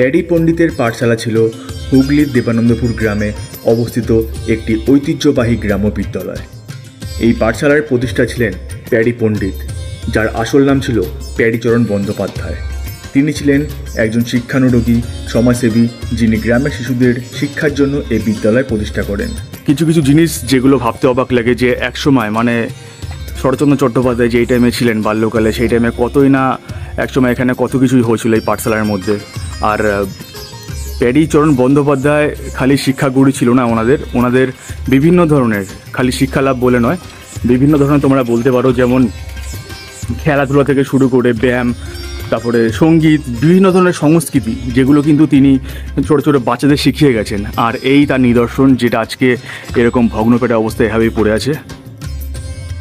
প্যারি পণ্ডিতের পাঠশালা ছিল হুগলির দেবানন্দপুর গ্রামে অবস্থিত একটি ঐতিহ্যবাহী গ্রাম্য বিদ্যালয়। এই পাঠশালার প্রতিষ্ঠা ছিলেন প্যারি পণ্ডিত, যার আসল নাম ছিল প্যারীচরণ বন্দ্যোপাধ্যায়। তিনি ছিলেন একজন শিক্ষানুরাগী সমাজসেবী, যিনি গ্রামের শিশুদের শিক্ষার জন্য এই বিদ্যালয় প্রতিষ্ঠা করেন। কিছু কিছু জিনিস যেগুলো ভাবতে অবাক লাগে, যে একসময় শরৎচন্দ্র চট্টোপাধ্যায় যেই টাইমে ছিলেন বাল্যকালে, সেই টাইমে কতই না একসময় এখানে কত কিছুই হয়েছিল এই পাঠশালার মধ্যে। আর প্যারীচরণ বন্দ্যোপাধ্যায় খালি শিক্ষাগুরু ছিল না, ওনাদের বিভিন্ন ধরনের, খালি শিক্ষালাভ বলে নয়, বিভিন্ন ধরনের তোমরা বলতে পারো, যেমন খেলাধুলা থেকে শুরু করে ব্যায়াম, তারপরে সঙ্গীত, বিভিন্ন ধরনের সংস্কৃতি, যেগুলো কিন্তু তিনি ছোটো ছোটো বাচ্চাদের শিখিয়ে গেছেন। আর এই তার নিদর্শন, যেটা আজকে এরকম ভগ্নপেটা অবস্থায় এভাবেই পড়ে আছে।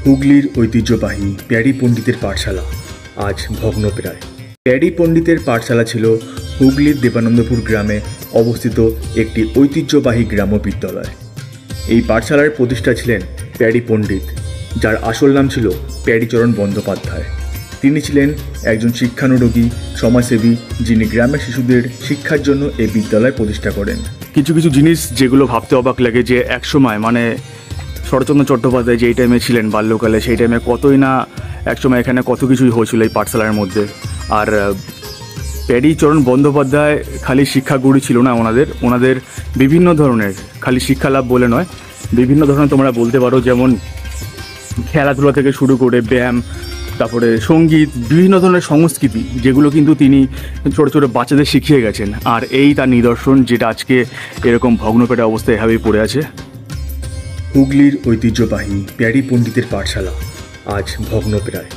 হুগলির ঐতিহ্যবাহী প্যারি পণ্ডিতের পাঠশালা আজ ভগ্নপ্রায়। প্যারি পণ্ডিতের পাঠশালা ছিল হুগলির দেবানন্দপুর গ্রামে অবস্থিত একটি ঐতিহ্যবাহী গ্রাম্য বিদ্যালয়। এই পাঠশালার প্রতিষ্ঠা ছিলেন প্যারি পণ্ডিত, যার আসল নাম ছিল প্যারীচরণ বন্দ্যোপাধ্যায়। তিনি ছিলেন একজন শিক্ষানুরাগী সমাজসেবী, যিনি গ্রামের শিশুদের শিক্ষার জন্য এই বিদ্যালয় প্রতিষ্ঠা করেন। কিছু কিছু জিনিস যেগুলো ভাবতে অবাক লাগে, যে একসময় শরৎচন্দ্র চট্টোপাধ্যায় যেই টাইমে ছিলেন বাল্যকালে, সেই টাইমে কতই না একসময় এখানে কত কিছুই হয়েছিল এই পাঠশালার মধ্যে। আর প্যারীচরণ বন্দ্যোপাধ্যায় খালি শিক্ষাগুরু ছিল না, ওনাদের বিভিন্ন ধরনের, খালি শিক্ষালাভ বলে নয়, বিভিন্ন ধরনের তোমরা বলতে পারো, যেমন খেলাধুলা থেকে শুরু করে ব্যায়াম, তারপরে সঙ্গীত, বিভিন্ন ধরনের সংস্কৃতি, যেগুলো কিন্তু তিনি ছোটো ছোটো বাচ্চাদের শিখিয়ে গেছেন। আর এই তার নিদর্শন, যেটা আজকে এরকম ভগ্নপেটা অবস্থায় এভাবেই পড়ে আছে। হুগলির ঐতিহ্যবাহী প্যারি পণ্ডিতের পাঠশালা আজ ভগ্নপ্রায়।